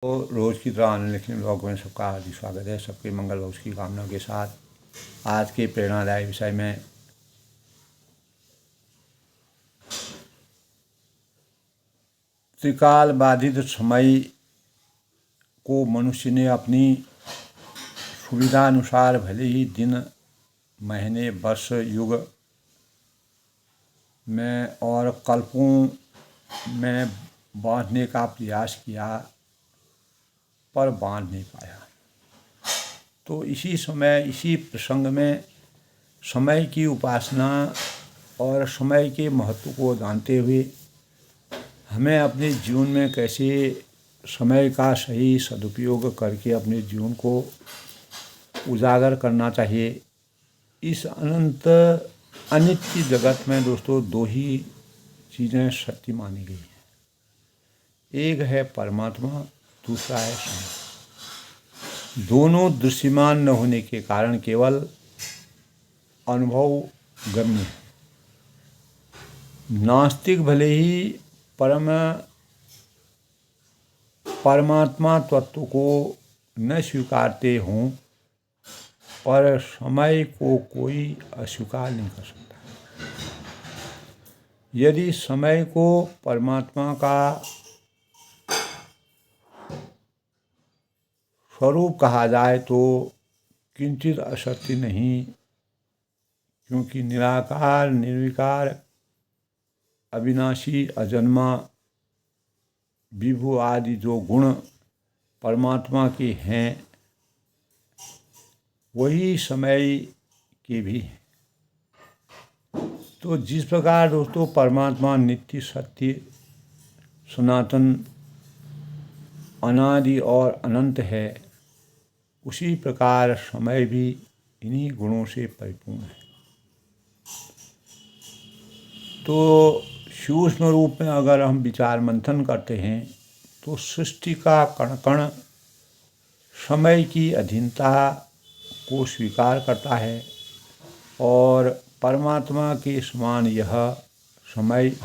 तो रोज़ की तरह आने लिखने ब्लॉग में सबका हार्दिक स्वागत है। सबके मंगल भविष्य की कामना के साथ आज के प्रेरणादायी विषय में त्रिकाल बाधित समय को मनुष्य ने अपनी सुविधानुसार भले ही दिन, महीने, वर्ष, युग में और कल्पों में बांधने का प्रयास किया, पर बांध नहीं पाया। तो इसी प्रसंग में समय की उपासना और समय के महत्व को जानते हुए हमें अपने जीवन में कैसे समय का सही सदुपयोग करके अपने जीवन को उजागर करना चाहिए। इस अनित्य जगत में दोस्तों दो ही चीज़ें सत्य मानी गई हैं, एक है परमात्मा, दूसरा है समय। दोनों दृश्यमान न होने के कारण केवल अनुभव गम्य है। नास्तिक भले ही परमात्मा तत्व को न स्वीकारते हों, पर समय को कोई अस्वीकार नहीं कर सकता। यदि समय को परमात्मा का स्वरूप कहा जाए तो किंचित असत्य नहीं, क्योंकि निराकार, निर्विकार, अविनाशी, अजन्मा, विभु आदि जो गुण परमात्मा के हैं वही समय के भी हैं। तो जिस प्रकार दोस्तों परमात्मा नित्य, सत्य, सनातन, अनादि और अनंत है, उसी प्रकार समय भी इन्हीं गुणों से परिपूर्ण है। तो सूक्ष्म रूप में अगर हम विचार मंथन करते हैं तो सृष्टि का कण कण समय की अधीनता को स्वीकार करता है और परमात्मा के समान यह समय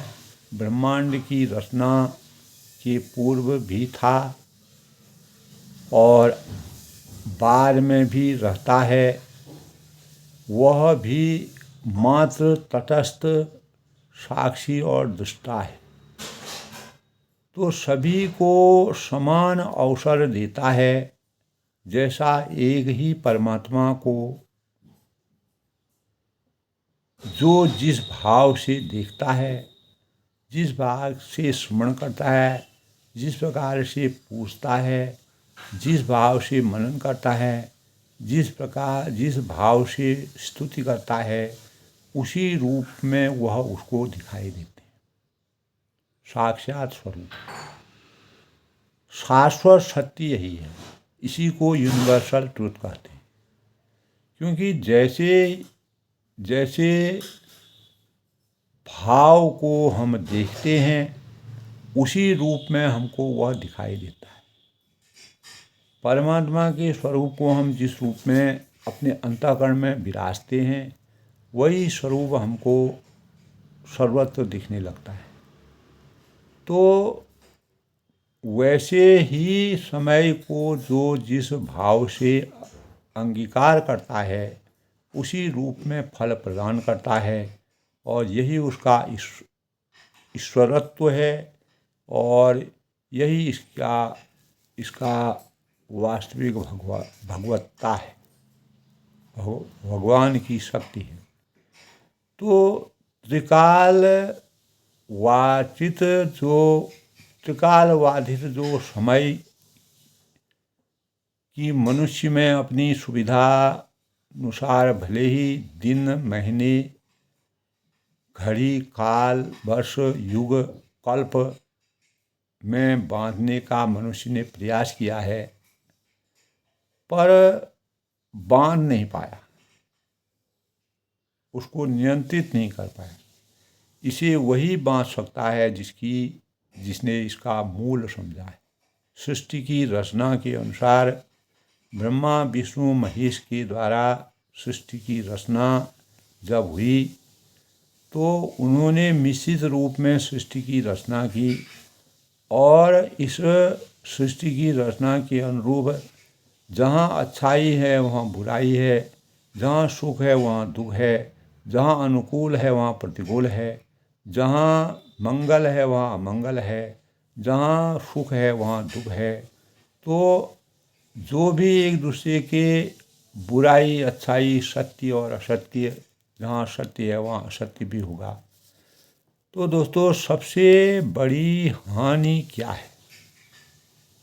ब्रह्मांड की रचना के पूर्व भी था और बाद में भी रहता है। वह भी मात्र तटस्थ, साक्षी और दृष्टा है। तो सभी को समान अवसर देता है, जैसा एक ही परमात्मा को जो जिस भाव से देखता है, जिस भाव से स्मरण करता है, जिस प्रकार से पूछता है, जिस भाव से मनन करता है, जिस भाव से स्तुति करता है, उसी रूप में वह उसको दिखाई देते हैं। साक्षात स्वरूप, शाश्वत सत्य यही है। इसी को यूनिवर्सल ट्रूथ कहते हैं, क्योंकि जैसे भाव को हम देखते हैं उसी रूप में हमको वह दिखाई देता है। परमात्मा के स्वरूप को हम जिस रूप में अपने अंतःकरण में विराजते हैं वही स्वरूप हमको सर्वत्र दिखने लगता है। तो वैसे ही समय को जो जिस भाव से अंगीकार करता है उसी रूप में फल प्रदान करता है और यही उसका ईश्वरत्व है और यही इसका वास्तविक भगवत्ता है, भगवान की शक्ति है। तो त्रिकाल बाधित जो समय की मनुष्य में अपनी सुविधा अनुसार भले ही दिन, महीने, घड़ी, काल, वर्ष, युग, कल्प में बांधने का मनुष्य ने प्रयास किया है, पर बांध नहीं पाया, उसको नियंत्रित नहीं कर पाया। इसे वही बांध सकता है जिसने इसका मूल समझा है। सृष्टि की रचना के अनुसार ब्रह्मा, विष्णु, महेश के द्वारा सृष्टि की रचना जब हुई तो उन्होंने मिश्रित रूप में सृष्टि की रचना की और इस सृष्टि की रचना के अनुरूप जहाँ अच्छाई है वहाँ बुराई है, जहाँ सुख है वहाँ दुख है, जहाँ अनुकूल है वहाँ प्रतिकूल है, जहाँ मंगल है वहाँ अमंगल है, जहाँ सुख है वहाँ दुख है। तो जो भी एक दूसरे के बुराई अच्छाई सत्य और असत्य, जहाँ सत्य है वहाँ असत्य भी होगा। तो दोस्तों सबसे बड़ी हानि क्या है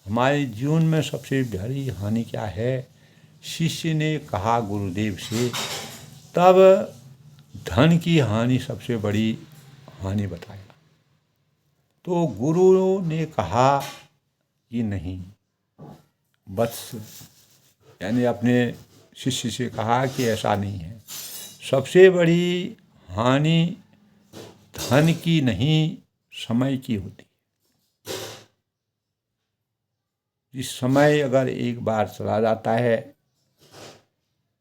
हमारे जीवन में? सबसे बड़ी हानि क्या है? शिष्य ने कहा गुरुदेव से, तब धन की हानि सबसे बड़ी हानि बताया। तो गुरु ने कहा कि नहीं वत्स, यानी अपने शिष्य से कहा कि ऐसा नहीं है। सबसे बड़ी हानि धन की नहीं समय की होती। इस समय अगर एक बार चला जाता है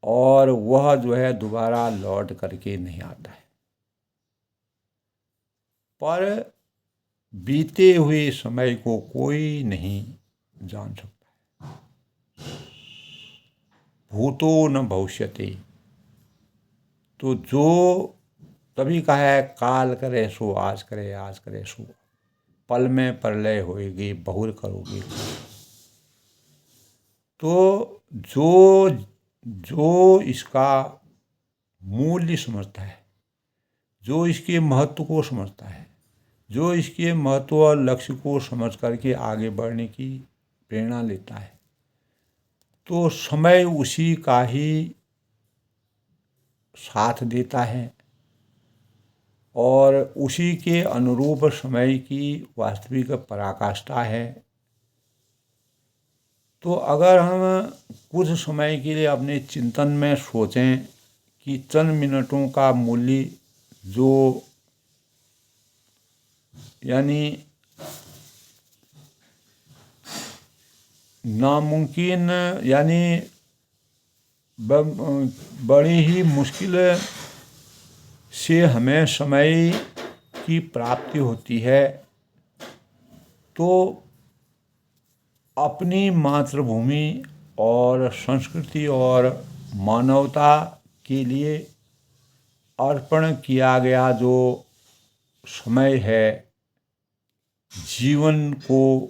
और वह जो है दोबारा लौट करके नहीं आता है, पर बीते हुए समय को कोई नहीं जान सकता। भूतो न भविष्यते। तो जो तभी कहा है काल करे सो आज करे, आज करे सो पल में प्रलय होएगी, बहुर करोगे। तो जो जो इसका मूल्य समझता है, जो इसके महत्व को समझता है, जो इसके महत्व और लक्ष्य को समझ करके आगे बढ़ने की प्रेरणा लेता है, तो समय उसी का ही साथ देता है और उसी के अनुरूप समय की वास्तविक पराकाष्ठा है। तो अगर हम कुछ समय के लिए अपने चिंतन में सोचें कि चंद मिनटों का मूल्य जो यानी नामुमकिन, यानी बड़ी ही मुश्किल से हमें समय की प्राप्ति होती है, तो अपनी मातृभूमि और संस्कृति और मानवता के लिए अर्पण किया गया जो समय है, जीवन को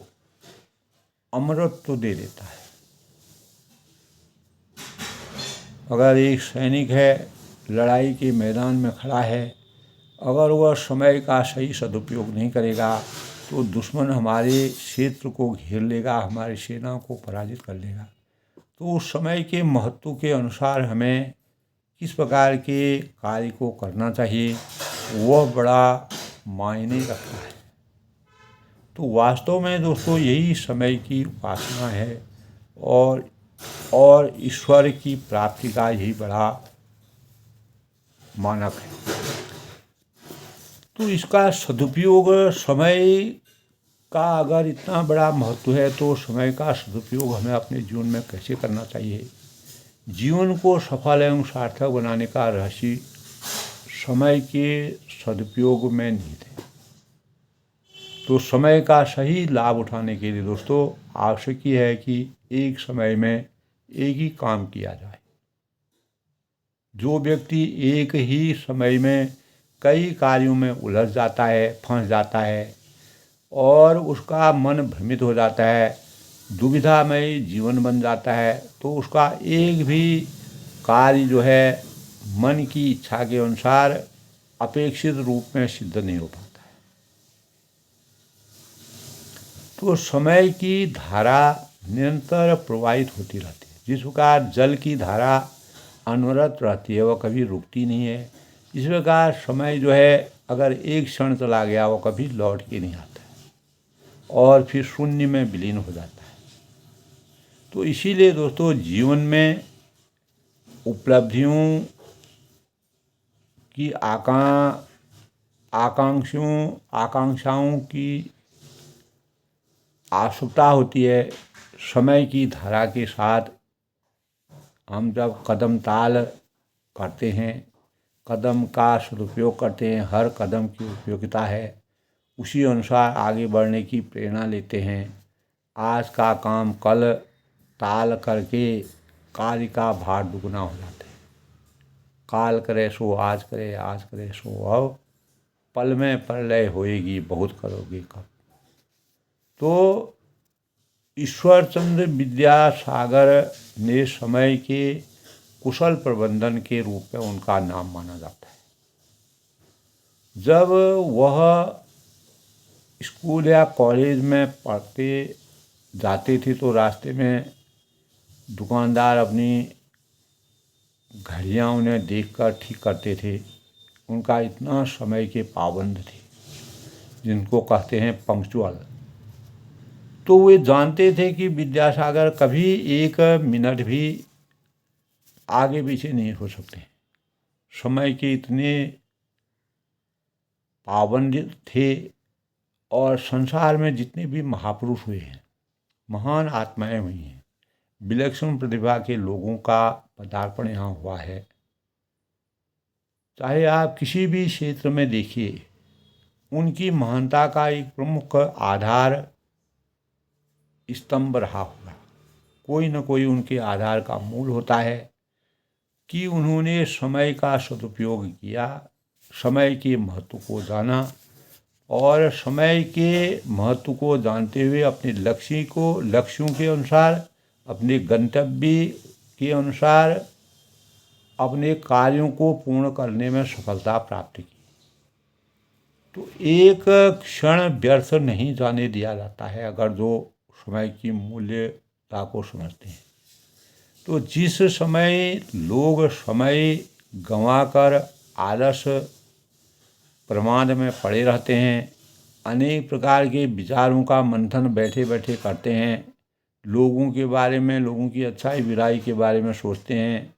अमरत्व दे देता है। अगर एक सैनिक है, लड़ाई के मैदान में खड़ा है, अगर वह समय का सही सदुपयोग नहीं करेगा तो दुश्मन हमारे क्षेत्र को घेर लेगा, हमारी सेना को पराजित कर लेगा। तो उस समय के महत्व के अनुसार हमें किस प्रकार के कार्य को करना चाहिए वह बड़ा मायने रखता है। तो वास्तव में दोस्तों यही समय की उपासना है और ईश्वर की प्राप्ति का यही बड़ा मानक है। तो इसका सदुपयोग, समय का अगर इतना बड़ा महत्व है तो समय का सदुपयोग हमें अपने जीवन में कैसे करना चाहिए? जीवन को सफल एवं सार्थक बनाने का रहस्य समय के सदुपयोग में निहित है। तो समय का सही लाभ उठाने के लिए दोस्तों आवश्यक है कि एक समय में एक ही काम किया जाए। जो व्यक्ति एक ही समय में कई कार्यों में उलझ जाता है, फंस जाता है और उसका मन भ्रमित हो जाता है, दुविधामय जीवन बन जाता है, तो उसका एक भी कार्य जो है मन की इच्छा के अनुसार अपेक्षित रूप में सिद्ध नहीं हो पाता है। तो समय की धारा निरंतर प्रवाहित होती रहती है। जिस प्रकार जल की धारा अनवरत रहती है, वह कभी रुकती नहीं है, इस प्रकार समय जो है अगर एक क्षण चला गया वो कभी लौट के नहीं आता है और फिर शून्य में विलीन हो जाता है। तो इसीलिए दोस्तों जीवन में उपलब्धियों की आकांक्षाओं की आवश्यकता होती है। समय की धारा के साथ हम जब कदम ताल करते हैं, कदम का सदुपयोग करते हैं, हर कदम की उपयोगिता है, उसी अनुसार आगे बढ़ने की प्रेरणा लेते हैं, आज का काम कल टाल करके कार्य का भार दुगना हो जाता है। काल करे सो आज करे, आज करे सो अब, पल में प्रलय होएगी, बहुत करोगे कब। तो ईश्वरचंद्र विद्यासागर ने समय के कुशल प्रबंधन के रूप में उनका नाम माना जाता है। जब वह स्कूल या कॉलेज में पढ़ते जाते थे तो रास्ते में दुकानदार अपनी घड़ियाँ उन्हें देखकर ठीक करते थे। उनका इतना समय के पाबंद थे, जिनको कहते हैं पंक्चुअल। तो वे जानते थे कि विद्यासागर कभी एक मिनट भी आगे पीछे नहीं हो सकते। समय के इतने पाबंद थे। और संसार में जितने भी महापुरुष हुए हैं, महान आत्माएं हुई हैं, विलक्षण प्रतिभा के लोगों का पदार्पण यहाँ हुआ है। चाहे आप किसी भी क्षेत्र में देखिए, उनकी महानता का एक प्रमुख आधार स्तंभ रहा होगा। कोई न कोई उनके आधार का मूल होता है कि उन्होंने समय का सदुपयोग किया, समय के महत्व को जाना और समय के महत्व को जानते हुए अपने लक्ष्यों के अनुसार, अपने गंतव्य के अनुसार अपने कार्यों को पूर्ण करने में सफलता प्राप्त की। तो एक क्षण व्यर्थ नहीं जाने दिया जाता है अगर जो समय की मूल्यता को समझते हैं। तो जिस समय लोग समय गंवाकर आलस प्रमाद में पड़े रहते हैं, अनेक प्रकार के विचारों का मंथन बैठे बैठे करते हैं, लोगों के बारे में, लोगों की अच्छाई बुराई के बारे में सोचते हैं,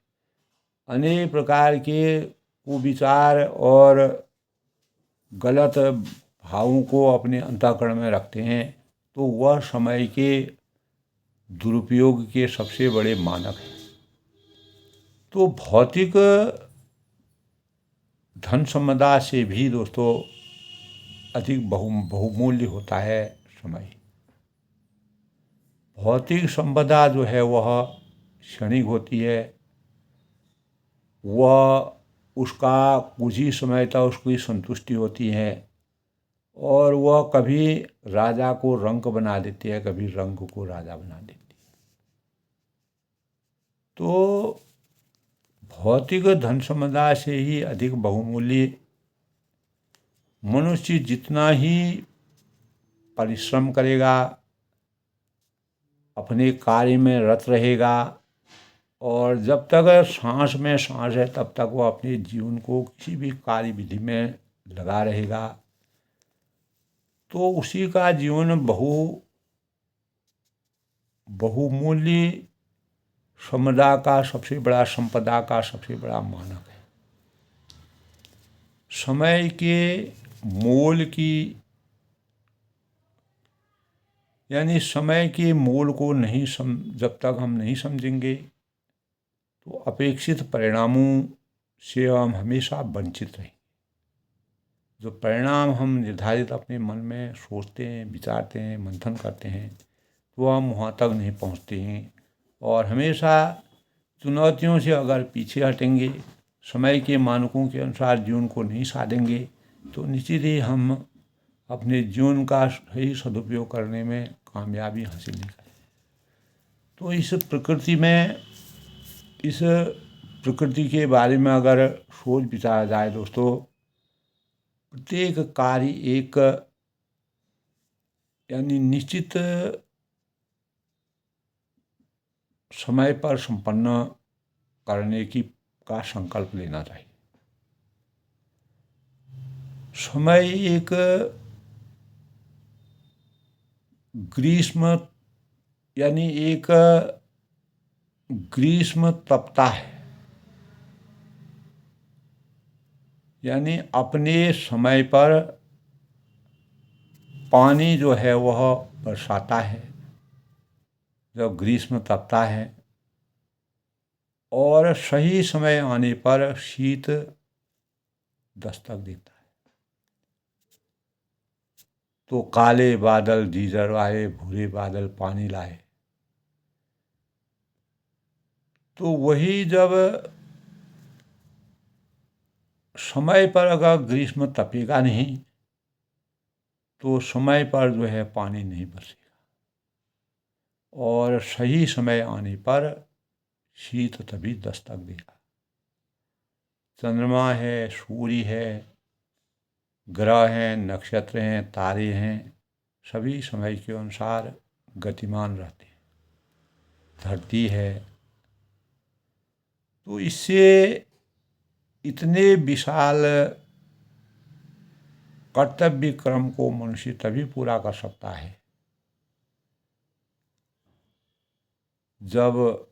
अनेक प्रकार के कुविचार और गलत भावों को अपने अंतःकरण में रखते हैं, तो वह समय के दुरुपयोग के सबसे बड़े मानक हैं। तो भौतिक धन संपदा से भी दोस्तों अधिक बहुमूल्य होता है समय। भौतिक संपदा जो है वह क्षणिक होती है, वह उसका कुछ ही समय तक उसकी संतुष्टि होती है और वह कभी राजा को रंक बना देती है, कभी रंक को राजा बना देती है। तो भौतिक धन संपदा से ही अधिक बहुमूल्य मनुष्य जितना ही परिश्रम करेगा, अपने कार्य में रत रहेगा और जब तक सांस में सांस है तब तक वो अपने जीवन को किसी भी कार्य विधि में लगा रहेगा, तो उसी का जीवन बहुमूल्य संपदा का सबसे बड़ा मानक है। समय के मोल की यानी समय के मोल को जब तक हम नहीं समझेंगे तो अपेक्षित परिणामों से हम हमेशा वंचित रहेंगे। जो परिणाम हम निर्धारित अपने मन में सोचते हैं, विचारते हैं, मंथन करते हैं, तो हम वहाँ तक नहीं पहुँचते हैं और हमेशा चुनौतियों से अगर पीछे हटेंगे, समय के मानकों के अनुसार जीवन को नहीं साधेंगे, तो निश्चित ही हम अपने जीवन का सही सदुपयोग करने में कामयाबी हासिल नहीं करेंगे। तो इस प्रकृति के बारे में अगर सोच विचारा जाए दोस्तों, प्रत्येक कार्य एक यानी निश्चित समय पर संपन्न करने का संकल्प लेना चाहिए। समय एक ग्रीष्म तपता है, यानी अपने समय पर पानी जो है वह बरसाता है जब ग्रीष्म तपता है, और सही समय आने पर शीत दस्तक देता है। तो काले बादल डीजल आए, भूरे बादल पानी लाए। तो वही जब समय पर अगर ग्रीष्म तपेगा नहीं तो समय पर जो है पानी नहीं बरसेगा, और सही समय आने पर शीत तभी दस्तक देगा। चंद्रमा है, सूर्य है, ग्रह हैं, नक्षत्र हैं, तारे हैं, सभी समय के अनुसार गतिमान रहते हैं। धरती है। तो इससे इतने विशाल कर्तव्य क्रम को मनुष्य तभी पूरा कर सकता है जब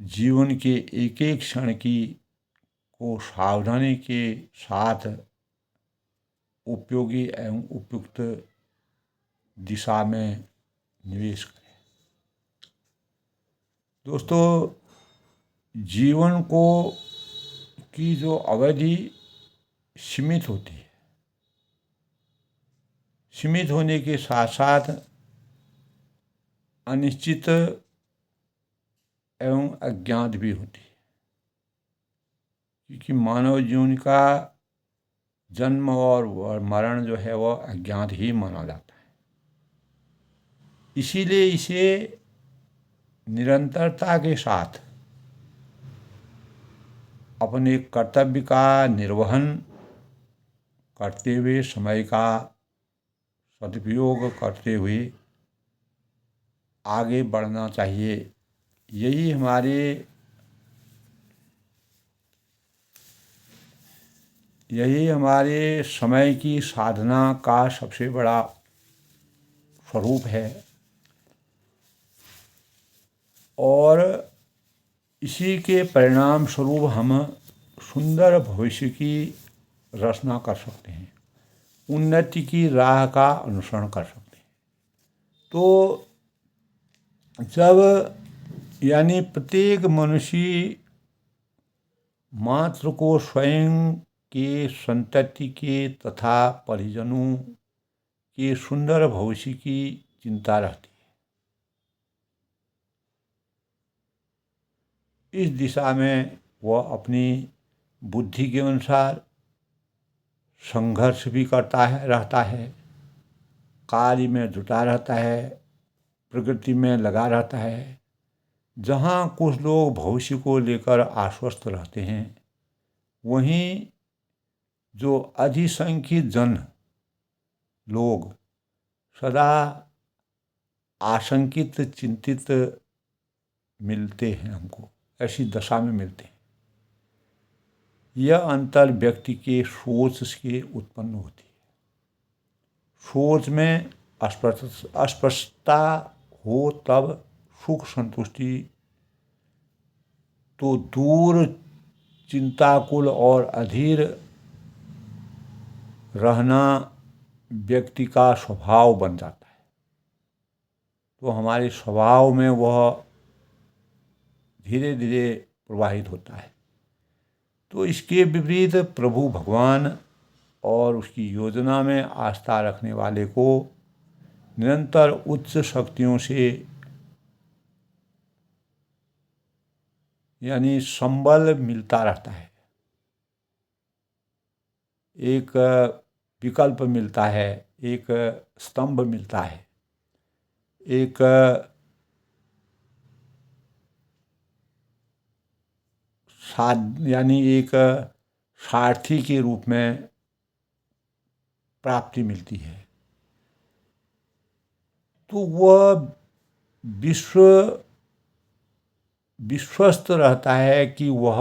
जीवन के एक एक क्षण की को सावधानी के साथ उपयोगी एवं उपयुक्त दिशा में निवेश करें। दोस्तों, जीवन को की जो अवधि सीमित होती है, सीमित होने के साथ साथ अनिश्चित एवं अज्ञात भी होती है, क्योंकि मानव जीवन का जन्म और मरण जो है वह अज्ञात ही माना जाता है। इसीलिए इसे निरंतरता के साथ अपने कर्तव्य का निर्वहन करते हुए, समय का सदुपयोग करते हुए आगे बढ़ना चाहिए। यही हमारे समय की साधना का सबसे बड़ा स्वरूप है, और इसी के परिणाम स्वरूप हम सुंदर भविष्य की रचना कर सकते हैं, उन्नति की राह का अनुसरण कर सकते हैं। तो जब यानी प्रत्येक मनुष्य मात्र को स्वयं के, संतति के तथा परिजनों के सुंदर भविष्य की चिंता रहती है। इस दिशा में वह अपनी बुद्धि के अनुसार संघर्ष भी रहता है, कार्य में जुटा रहता है, प्रकृति में लगा रहता है। जहाँ कुछ लोग भविष्य को लेकर आश्वस्त रहते हैं, वहीं जो अधिसंख्यक जन लोग सदा आशंकित, चिंतित मिलते हैं, हमको ऐसी दशा में मिलते हैं। यह अंतर व्यक्ति के सोच से उत्पन्न होती है। सोच में अस्पष्टता हो तब सुख संतुष्टि तो दूर, चिंताकुल और अधीर रहना व्यक्ति का स्वभाव बन जाता है। तो हमारे स्वभाव में वह धीरे धीरे प्रवाहित होता है। तो इसके विपरीत प्रभु भगवान और उसकी योजना में आस्था रखने वाले को निरंतर उच्च शक्तियों से यानी संबल मिलता रहता है, एक विकल्प मिलता है, एक स्तंभ मिलता है, एक यानी एक सारथी के रूप में प्राप्ति मिलती है। तो वह विश्वस्त रहता है कि वह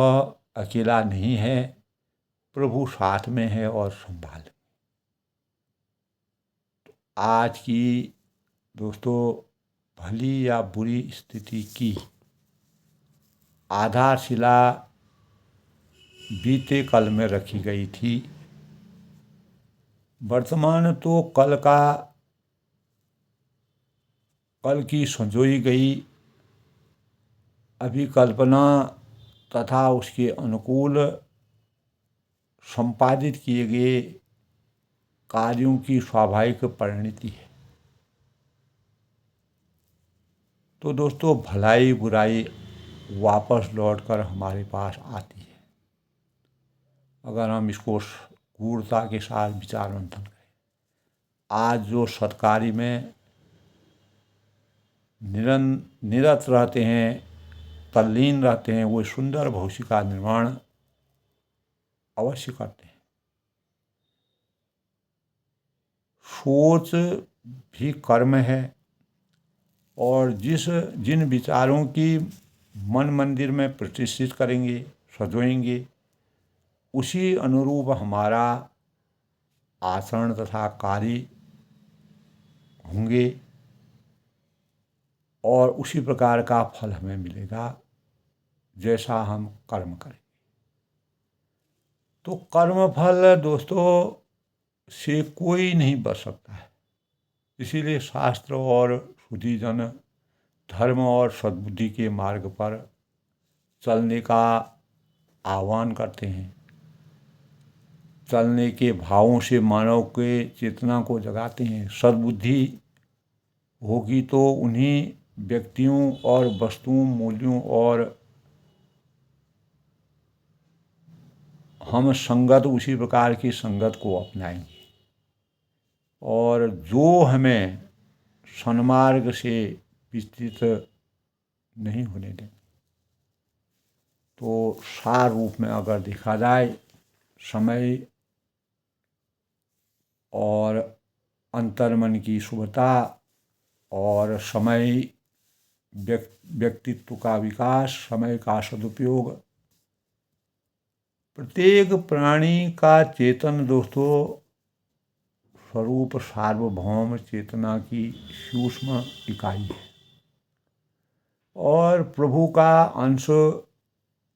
अकेला नहीं है, प्रभु साथ में है और संभाल। आज की दोस्तों भली या बुरी स्थिति की आधारशिला बीते कल में रखी गई थी। वर्तमान तो कल की संजोई गई अभिकल्पना तथा उसके अनुकूल संपादित किए गए कार्यों की स्वाभाविक परिणति है। तो दोस्तों, भलाई बुराई वापस लौटकर हमारे पास आती है अगर हम इसको गूढ़ता के साथ विचार मंथन करें। आज जो सत्कार्य में निरत रहते हैं, तल्लीन रहते हैं, वो सुंदर भविष्य का निर्माण अवश्य करते हैं। सोच भी कर्म है, और जिन विचारों की मन मंदिर में प्रतिष्ठित करेंगे, सजोएंगे, उसी अनुरूप हमारा आचरण तथा कार्य होंगे और उसी प्रकार का फल हमें मिलेगा जैसा हम कर्म करेंगे। तो कर्म फल दोस्तों से कोई नहीं बच सकता है। इसीलिए शास्त्र और शुद्धिजन धर्म और सद्बुद्धि के मार्ग पर चलने का आह्वान करते हैं। चलने के भावों से मानव के चेतना को जगाते हैं। सद्बुद्धि होगी तो उन्हीं व्यक्तियों और वस्तुओं, मूल्यों और हम संगत, उसी प्रकार की संगत को अपनाएंगे और जो हमें सन्मार्ग से विस्तृत नहीं होने देंगे। तो सार रूप में अगर देखा जाए, समय और अंतर्मन की शुभता और समय व्यक्तित्व का विकास, समय का सदुपयोग, प्रत्येक प्राणी का चेतन दोस्तों स्वरूप सार्वभौम चेतना की सूक्ष्म इकाई है और प्रभु का अंश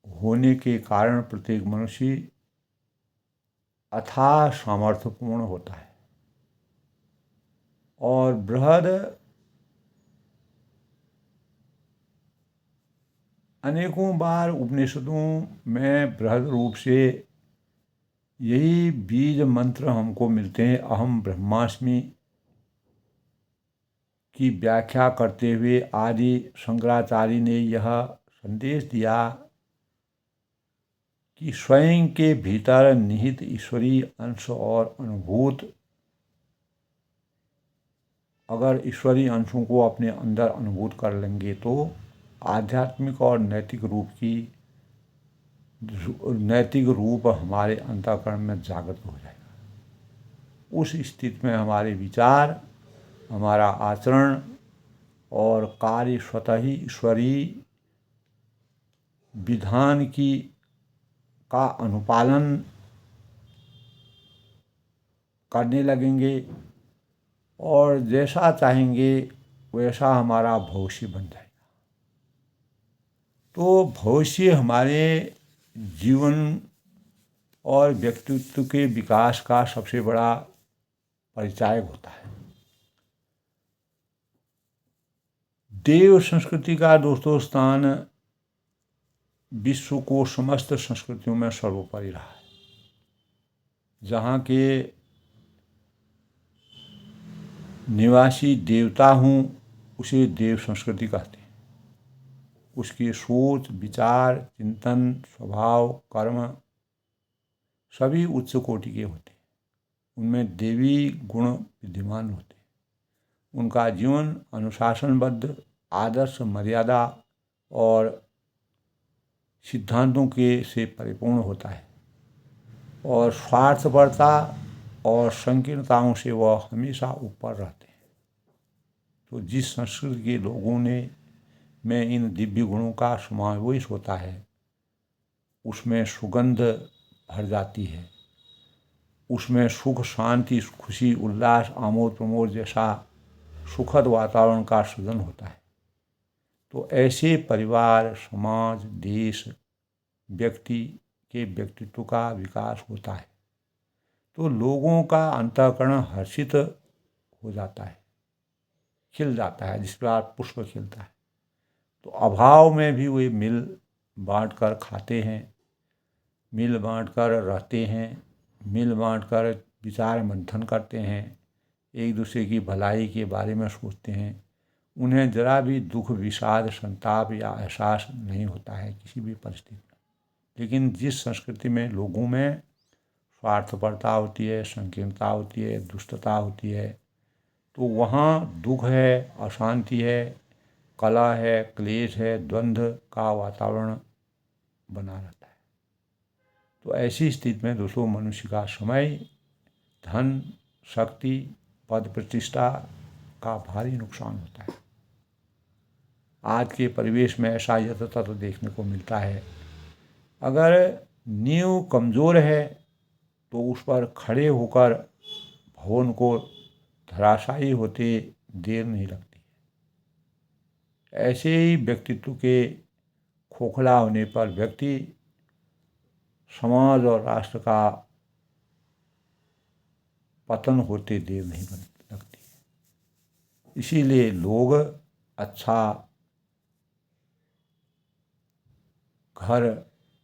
होने के कारण प्रत्येक मनुष्य अथाह सामर्थ्यपूर्ण होता है और बृहद अनेकों बार उपनिषदों में बृहद रूप से यही बीज मंत्र हमको मिलते हैं। अहम ब्रह्मास्मि की व्याख्या करते हुए आदि शंकराचार्य ने यह संदेश दिया कि स्वयं के भीतर निहित ईश्वरीय अंश और अनुभूत, अगर ईश्वरीय अंशों को अपने अंदर अनुभूत कर लेंगे तो आध्यात्मिक और नैतिक रूप हमारे अंतःकरण में जागृत हो जाएगा। उस स्थिति में हमारे विचार, हमारा आचरण और कार्य स्वतः ही ईश्वरीय विधान का अनुपालन करने लगेंगे और जैसा चाहेंगे वैसा हमारा भविष्य बन जाएगा। तो भविष्य हमारे जीवन और व्यक्तित्व के विकास का सबसे बड़ा परिचायक होता है। देव संस्कृति का दोस्तों स्थान विश्व को समस्त संस्कृतियों में सर्वोपरि रहा है। जहाँ के निवासी देवता हूँ उसे देव संस्कृति कहते हैं। उसकी सोच, विचार, चिंतन, स्वभाव, कर्म सभी उच्च कोटि के होते हैं। उनमें देवी गुण विद्यमान होते हैं। उनका जीवन अनुशासनबद्ध, आदर्श, मर्यादा और सिद्धांतों से परिपूर्ण होता है और स्वार्थपरता और संकीर्णताओं से वह हमेशा ऊपर रहते हैं। तो जिस संस्कृति के लोगों में इन दिव्य गुणों का समावेश होता है उसमें सुगंध भर जाती है, उसमें सुख, शांति, खुशी, उल्लास, आमोद प्रमोद जैसा सुखद वातावरण का सृजन होता है। तो ऐसे परिवार, समाज, देश, व्यक्ति के व्यक्तित्व का विकास होता है। तो लोगों का अंतःकरण हर्षित हो जाता है, खिल जाता है, जिस प्रकार पुष्प खिलता है। तो अभाव में भी वे मिल बांट कर खाते हैं, मिल बांट कर रहते हैं, मिल बांट कर विचार मंथन करते हैं, एक दूसरे की भलाई के बारे में सोचते हैं, उन्हें जरा भी दुख, विषाद, संताप या एहसास नहीं होता है किसी भी परिस्थिति में। लेकिन जिस संस्कृति में लोगों में स्वार्थपरता होती है, संकीर्णता होती है, दुष्टता होती है, तो वहाँ दुख है, अशांति है, कलह है, क्लेश है, द्वंद्व का वातावरण बना रहता है। तो ऐसी स्थिति में दोस्तों मनुष्य का समय, धन, शक्ति, पद प्रतिष्ठा का भारी नुकसान होता है। आज के परिवेश में ऐसा यथातथ देखने को मिलता है। अगर नींव कमज़ोर है तो उस पर खड़े होकर भवन को धराशायी होते देर नहीं लगती। ऐसे ही व्यक्तित्व के खोखला होने पर व्यक्ति, समाज और राष्ट्र का पतन होते देर नहीं लगती। इसीलिए लोग अच्छा घर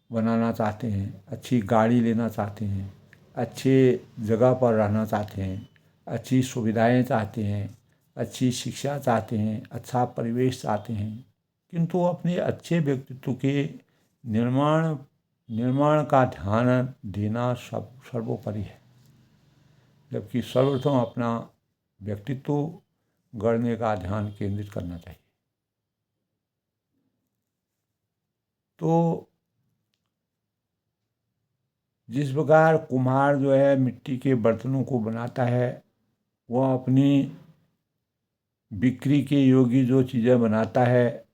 बनाना चाहते हैं, अच्छी गाड़ी लेना चाहते हैं, अच्छे जगह पर रहना चाहते हैं, अच्छी सुविधाएं चाहते हैं, अच्छी शिक्षा चाहते हैं, अच्छा परिवेश चाहते हैं, किंतु अपने अच्छे व्यक्तित्व के निर्माण का ध्यान देना सर्वोपरि है। जबकि सर्वप्रथम अपना व्यक्तित्व गढ़ने का ध्यान केंद्रित करना चाहिए। तो जिस प्रकार कुम्हार जो है मिट्टी के बर्तनों को बनाता है, वह अपनी बिक्री के योग्य जो चीज़ें बनाता है,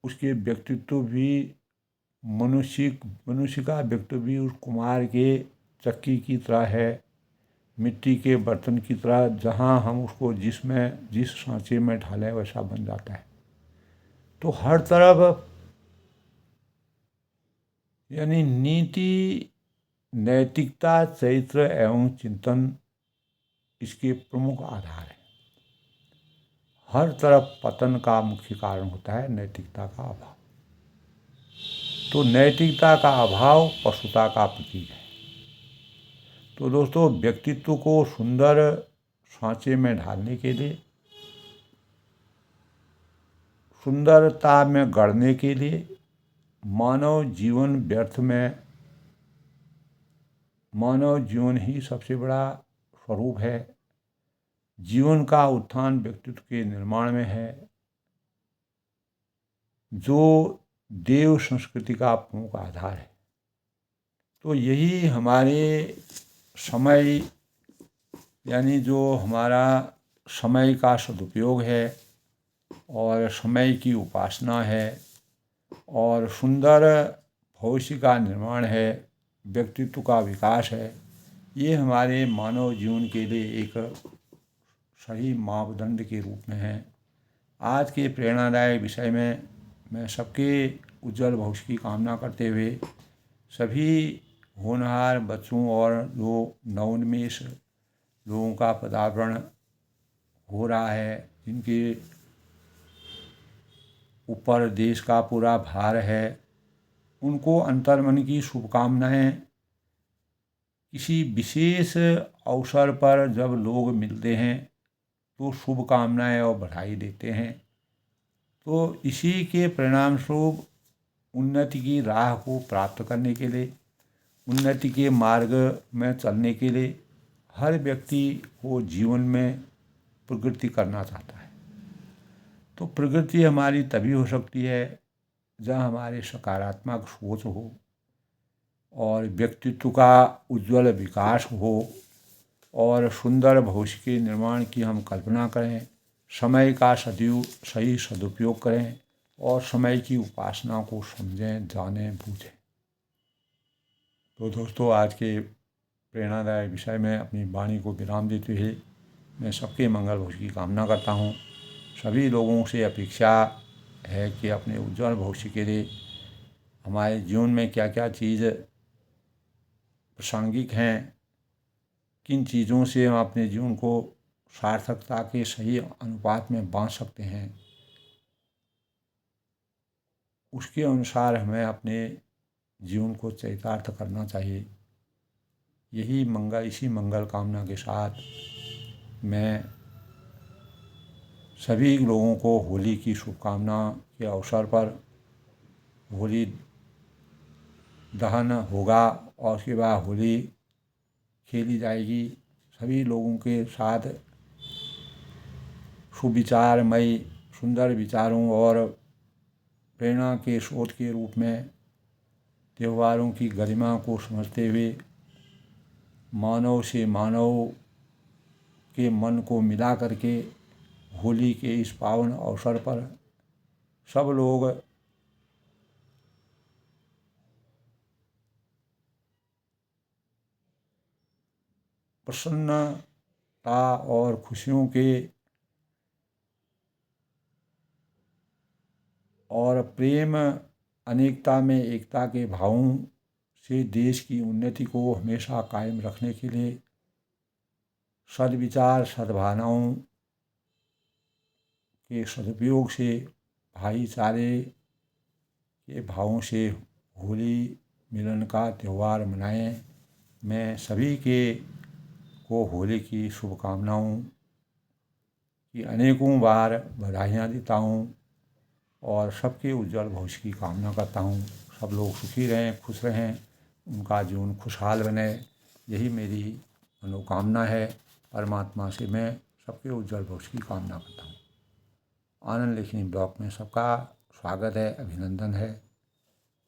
उसके व्यक्तित्व भी मनुष्य का व्यक्तित्व भी उस कुम्हार के चक्की की तरह है, मिट्टी के बर्तन की तरह, जहाँ हम उसको जिस सांचे में ढालें वैसा बन जाता है। तो हर तरफ यानी नीति, नैतिकता, चरित्र एवं चिंतन इसके प्रमुख आधार हैं। हर तरफ पतन का मुख्य कारण होता है नैतिकता का अभाव। तो नैतिकता का अभाव पशुता का प्रतीक है। तो दोस्तों व्यक्तित्व को सुंदर सांचे में ढालने के लिए, सुंदरता में गढ़ने के लिए मानव जीवन ही सबसे बड़ा स्वरूप है। जीवन का उत्थान व्यक्तित्व के निर्माण में है, जो देव संस्कृति का प्रमुख आधार है। तो यही हमारे समय यानी जो हमारा समय का सदुपयोग है और समय की उपासना है और सुंदर भविष्य का निर्माण है, व्यक्तित्व का विकास है, ये हमारे मानव जीवन के लिए एक सही मापदंड के रूप में है। आज के प्रेरणादायक विषय में मैं सबके उज्जवल भविष्य की कामना करते हुए सभी होनहार बच्चों और जो नवोन्मेष लोगों का पदार्पण हो रहा है, जिनके ऊपर देश का पूरा भार है, उनको अंतर्मन की शुभकामनाएं। किसी विशेष अवसर पर जब लोग मिलते हैं तो शुभकामनाएं और बधाई देते हैं। तो इसी के परिणाम स्वरूप उन्नति की राह को प्राप्त करने के लिए, उन्नति के मार्ग में चलने के लिए हर व्यक्ति को जीवन में प्रगति करना चाहता है। तो प्रगति हमारी तभी हो सकती है जब हमारे सकारात्मक सोच हो और व्यक्तित्व का उज्जवल विकास हो और सुंदर भविष्य के निर्माण की हम कल्पना करें, समय का सही सदुपयोग करें और समय की उपासना को समझें, जानें, बूझें। तो दोस्तों आज के प्रेरणादायक विषय में अपनी वाणी को विराम देते हुए मैं सबके मंगल भविष्य की कामना करता हूँ। सभी लोगों से अपेक्षा है कि अपने उज्जवल भविष्य के लिए हमारे जीवन में क्या क्या चीज़ प्रासंगिक हैं, किन चीज़ों से हम अपने जीवन को सार्थकता के सही अनुपात में बांध सकते हैं, उसके अनुसार हमें अपने जीवन को चरितार्थ करना चाहिए। इसी मंगल कामना के साथ मैं सभी लोगों को होली की शुभकामना के अवसर पर होली दहन होगा और उसके बाद होली खेली जाएगी। सभी लोगों के साथ सुविचारमय सुंदर विचारों और प्रेरणा के स्रोत के रूप में त्योहारों की गरिमा को समझते हुए मानव से मानव के मन को मिला करके होली के इस पावन अवसर पर सब लोग प्रसन्नता और खुशियों के और प्रेम अनेकता में एकता के भावों से देश की उन्नति को हमेशा कायम रखने के लिए सद्विचार सद्भावनाओं के सदुपयोग से भाईचारे के भावों से होली मिलन का त्यौहार मनाएं। मैं सभी को होली की शुभकामनाओं की अनेकों बार बधाइयाँ देता हूँ और सबके उज्जवल भविष्य की कामना करता हूँ। सब लोग सुखी रहें, खुश रहें, उनका जीवन खुशहाल बने, यही मेरी मनोकामना है। परमात्मा से मैं सबके उज्जवल भविष्य की कामना करता हूँ। आनंद लेखनी ब्लॉक में सबका स्वागत है, अभिनंदन है।